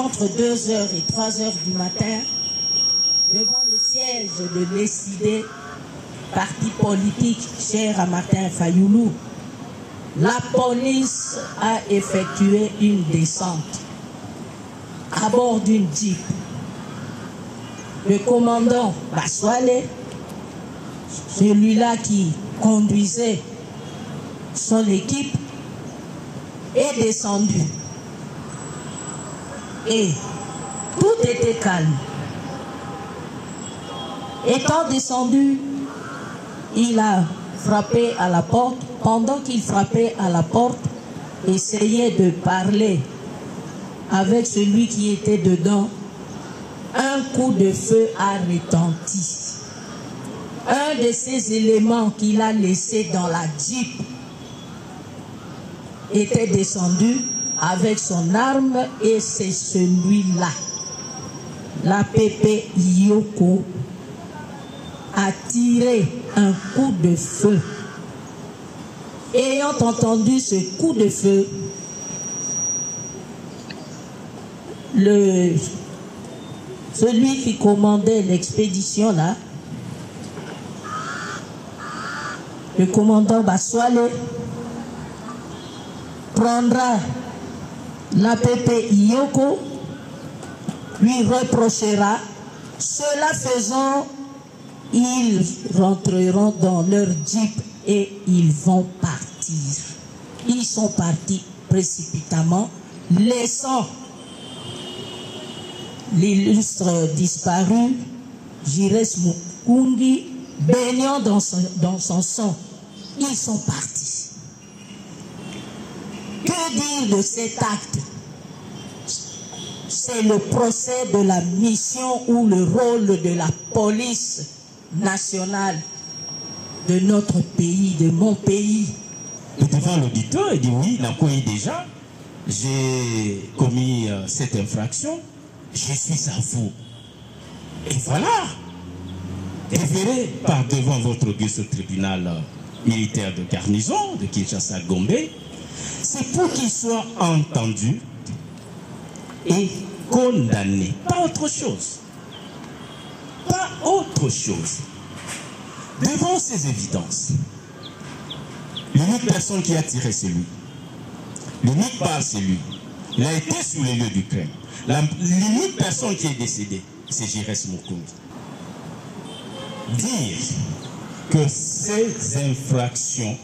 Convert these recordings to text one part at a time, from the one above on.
entre 2 heures et 3 heures du matin, devant le siège de l'ESID, parti politique cher à Martin Fayoulou, la police a effectué une descente à bord d'une jeep. Le commandant Baswale, celui-là qui conduisait son équipe, est descendu. Et tout était calme. Étant descendu, il a frappé à la porte. Pendant qu'il frappait à la porte, essayait de parler avec celui qui était dedans, un coup de feu a retenti. Un de ces éléments qu'il a laissé dans la jeep était descendu avec son arme et c'est celui-là, l'APP Yoko, a tiré un coup de feu. Ayant entendu ce coup de feu, celui qui commandait l'expédition là, le commandant Baswale, prendra l'APP Yoko, lui reprochera. Cela faisant, ils rentreront dans leur jeep et ils vont partir. Ils sont partis précipitamment, laissant l'illustre disparu, Jires Mukungi, baignant dans son sang. Ils sont partis. Que dire de cet acte? C'est le procès de la mission ou le rôle de la police nationale de notre pays, de mon pays. Et devant l'auditeur, il dit oui, Nakoui déjà, j'ai commis cette infraction, je suis à vous. Et voilà, déféré par devant votre auguste tribunal militaire de garnison de Kinshasa-Gombe, c'est pour qu'il soit entendu et condamné. Pas autre chose. Pas autre chose. Devant ces évidences, l'unique personne qui a tiré, c'est lui. L'unique balle, c'est lui. Il a été sous les lieux du crime. L'unique personne qui est décédée, c'est Jires Mukungi. Dire que ces infractions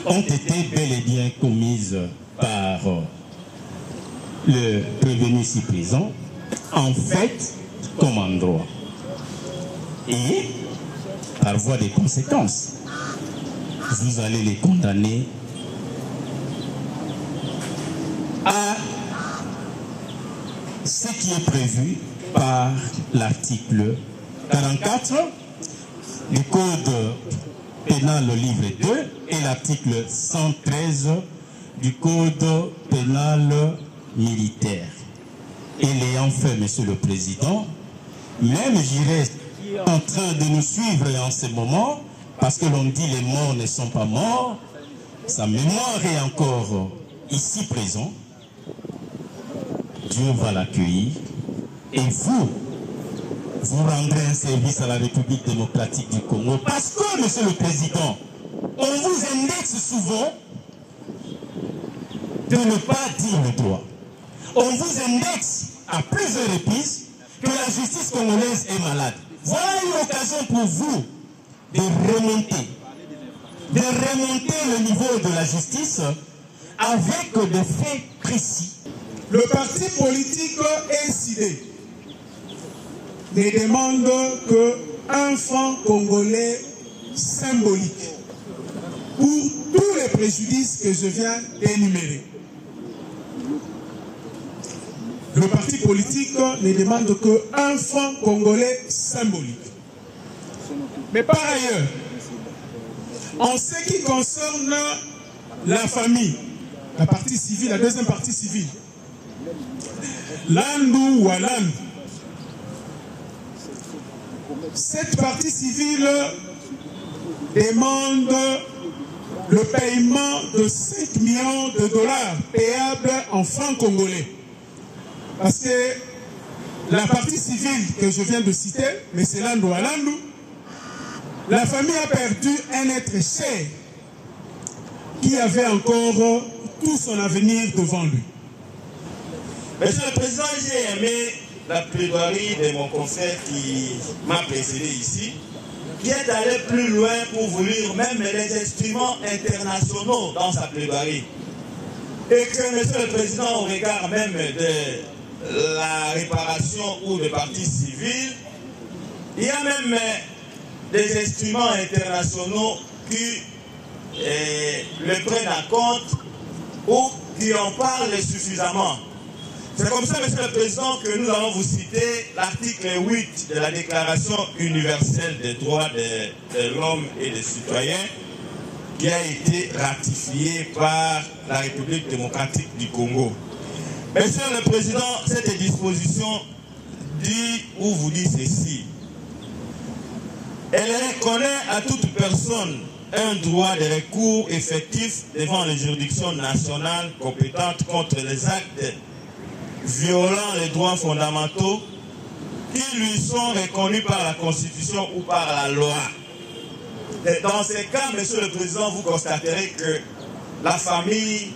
ont été bel et bien commises par le prévenu ici présent, en fait, comme en droit. Et, par voie des conséquences, vous allez les condamner à ce qui est prévu par l'article 44 du Code pénal livre 2 et l'article 113 du Code pénal militaire. Et l'ayant fait, Monsieur le Président, même j'irais en train de nous suivre en ce moment, parce que l'on dit les morts ne sont pas morts, sa mémoire est encore ici présent. Dieu va l'accueillir et vous rendrez un service à la République démocratique du Congo. Parce que, Monsieur le Président, on vous indexe souvent de ne pas dire le droit. On vous indexe à plusieurs reprises que la justice congolaise est malade. Voilà une occasion pour vous de remonter le niveau de la justice avec des faits précis. Le parti politique ESID ne demande qu'un franc congolais symbolique pour tous les préjudices que je viens d'énumérer. Le parti politique ne demande qu'un franc congolais symbolique. Mais par ailleurs, en ce qui concerne la famille, la partie civile, la deuxième partie civile, Landou Walan, cette partie civile demande le paiement de 5 millions de dollars payables en francs congolais Parce que la partie civile que je viens de citer, M. Landou Alandou, la famille a perdu un être cher qui avait encore tout son avenir devant lui. Monsieur le Président, j'ai aimé la plaidoirie de mon confrère qui m'a précédé ici, qui est allé plus loin pour vouloir même les instruments internationaux dans sa plaidoirie. Et que, Monsieur le Président, au regard même de la réparation ou de partie civile, il y a même des instruments internationaux qui le prennent en compte ou qui en parlent suffisamment. C'est comme ça, Monsieur le Président, que nous allons vous citer l'article 8 de la Déclaration universelle des droits de l'homme et des citoyens qui a été ratifié par la République démocratique du Congo. Monsieur le Président, cette disposition dit ou vous dit ceci. Elle reconnaît à toute personne un droit de recours effectif devant les juridictions nationales compétentes contre les actes violant les droits fondamentaux qui lui sont reconnus par la Constitution ou par la loi. Et dans ces cas, Monsieur le Président, vous constaterez que la famille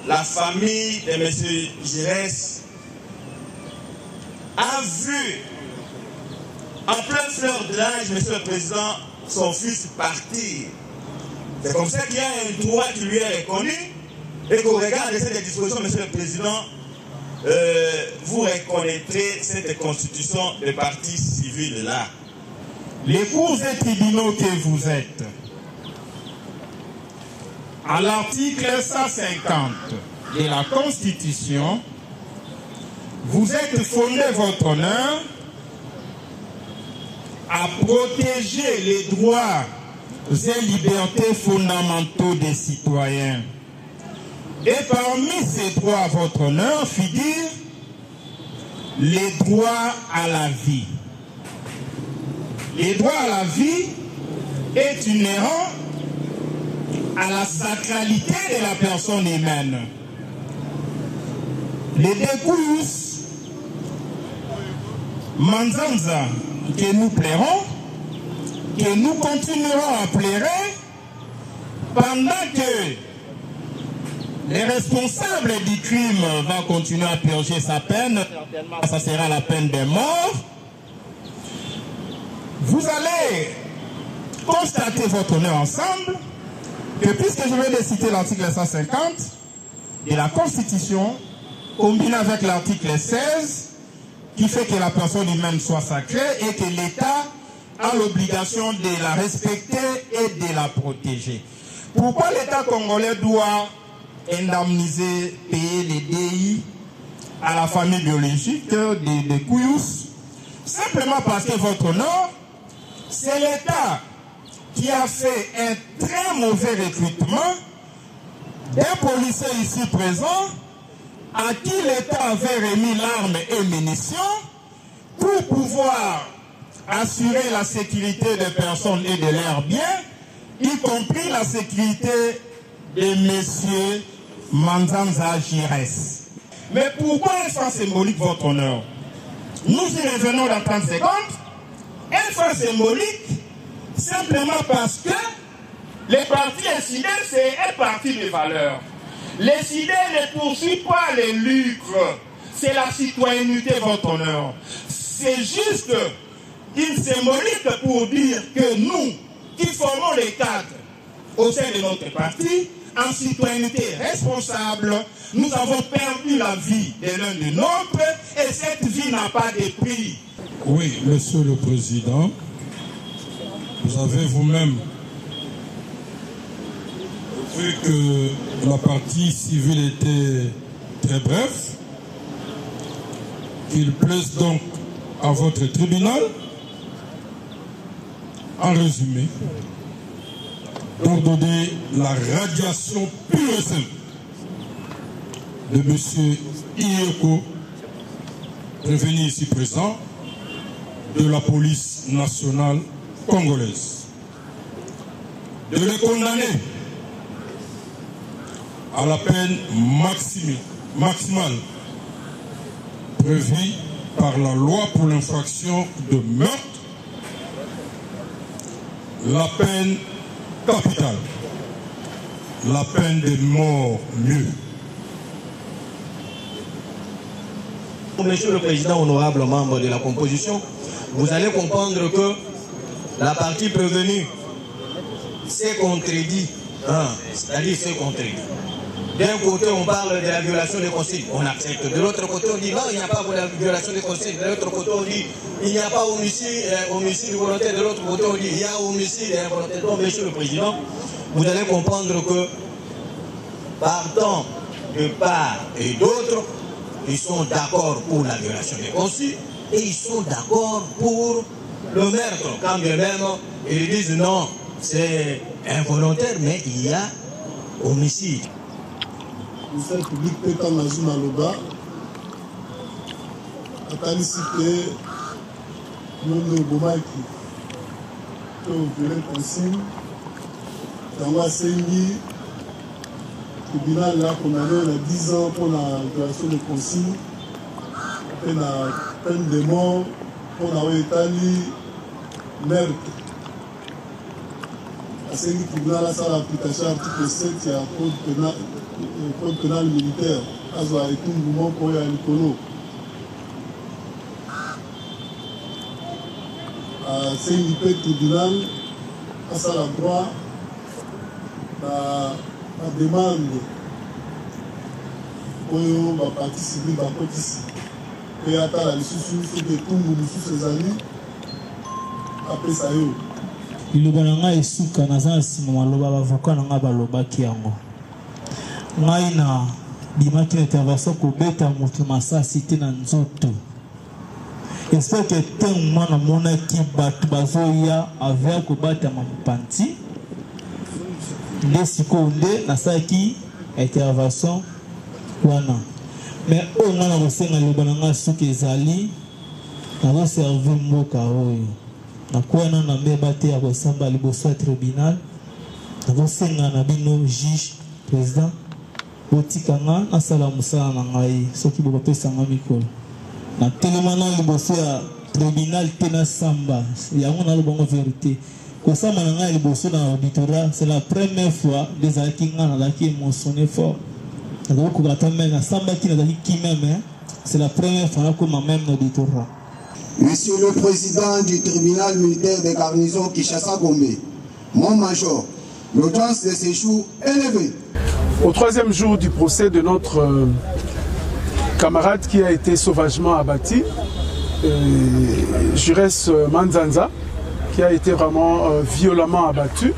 de M. Giresse a vu en pleine fleur de l'âge, Monsieur le Président, son fils partir. C'est comme ça qu'il y a un droit qui lui est reconnu et qu'au regard de cette disposition, Monsieur le Président, vous reconnaîtrez cette constitution de partie civile là. Les cours et tribunaux que vous êtes, à l'article 150 de la Constitution, vous êtes fondé votre honneur à protéger les droits et libertés fondamentaux des citoyens. Et parmi ces droits, votre honneur figure les droits à la vie. Les droits à la vie est inhérent à la sacralité de la personne humaine. Les décours Manzanza que nous plairons, que nous continuerons à plairer pendant que les responsables du crime vont continuer à purger sa peine, ça sera la peine de mort. Vous allez constater votre honneur ensemble que puisque je vais citer l'article 150 de la Constitution, combiné avec l'article 16, qui fait que la personne humaine soit sacrée et que l'État a l'obligation de la respecter et de la protéger. Pourquoi l'État congolais doit indemniser, payer les DI à la famille biologique des Kouyous? Simplement parce que votre honneur, c'est l'État qui a fait un très mauvais recrutement d'un policier ici présent à qui l'État avait remis l'arme et munitions pour pouvoir assurer la sécurité des personnes et de leurs biens, y compris la sécurité de M. Manzanza Giresse. Mais pourquoi un franc symbolique, votre honneur? Nous y revenons dans 30 secondes. Un franc symbolique, simplement parce que les partis incidents, c'est un parti de valeurs. Les CIDE ne poursuivent pas les lucres, c'est la citoyenneté, votre honneur. C'est juste une symbolique pour dire que nous, qui formons les cadres au sein de notre parti, en citoyenneté responsable, nous avons perdu la vie de l'un de nôtres et cette vie n'a pas de prix. Oui, Monsieur le Président, vous avez vous-même vu que la partie civile était très brève, qu'il plaise donc à votre tribunal, en résumé, d'ordonner la radiation pure et simple de M. Iyoko, prévenu ici présent, de la police nationale congolaise, de le condamner à la peine maximale prévue par la loi pour l'infraction de meurtre, la peine capitale, la peine de mort nue. Monsieur le Président, honorable membre de la composition, vous allez comprendre que la partie prévenue s'est contredit, c'est-à-dire s'est contredit. D'un côté, on parle de la violation des consignes, on accepte. De l'autre côté, on dit non, il n'y a pas de violation des consignes. De l'autre côté, on dit il n'y a pas homicide volontaire. De l'autre côté, on dit il y a homicide involontaire. Donc, Monsieur le Président, vous allez comprendre que partant de part et d'autre, ils sont d'accord pour la violation des consignes et ils sont d'accord pour le meurtre. Quand bien même, ils disent non, c'est involontaire, mais il y a homicide. Le ministère public peut en agir dans le bas. Atalisi que nous Bomaki peut violer consigne. Dans la CNI, le tribunal là condamné à 10 ans pour la violation de consigne. Après la peine de mort pour avoir établi meurtre. La CNI tribunal là, ça l'application de l'article 7, il y a un code pénal militaire. Azo a été un mouvement pour y aller colo. C'est une tribunal, ça la droit, la demande pour la partie civile, la partie civile. Et à la lisusu, c'est que tout le monde sous ses amis, après ça y est. Liloba nanga esuka naza nsima maloba bavoka nanga balobaki yango ngai na bimaki na intervention kobeta moto masasi te na nzoto espère que ntango mwana monaki bato bazoya avea kobatama mopanzi nde sikoyo nde nasalaki intervention wana mais oyo ngai na kosenga liloba nanga soki ezali nazoservi mboka oyo nakuana na mbeba te ya kosamba liboso ya tribunal nakosenga na bino juge président botikanga nasala mosala na ngai soki bokopesanga mikolo natelema na liboso ya tribunal te nasamba yango nalobango vérité kosamba na ngai liboso na auditorat c'est la première fois ezalaki ngai nazalaki émotionné fort nakokoka ata meme nasambaki nazalaki kimeme c'est la première fois nakoma même na auditorat. Monsieur le Président du tribunal militaire de garnison Kinshasa-Gombe, mon major, l'audience de séjour élevée. Au troisième jour du procès de notre camarade qui a été sauvagement abattu, Jurès Manzanza, qui a été vraiment violemment abattu,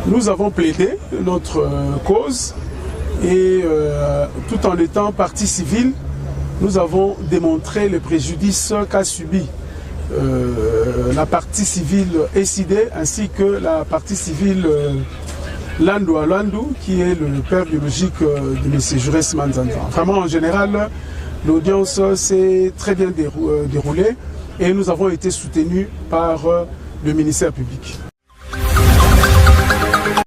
nous avons plaidé notre cause et tout en étant partie civile, nous avons démontré le préjudice qu'a subi la partie civile SID ainsi que la partie civile Landou Alandou, qui est le père biologique de M. Jurès Manzanza. Vraiment, en général, l'audience s'est très bien déroulée et nous avons été soutenus par le ministère public.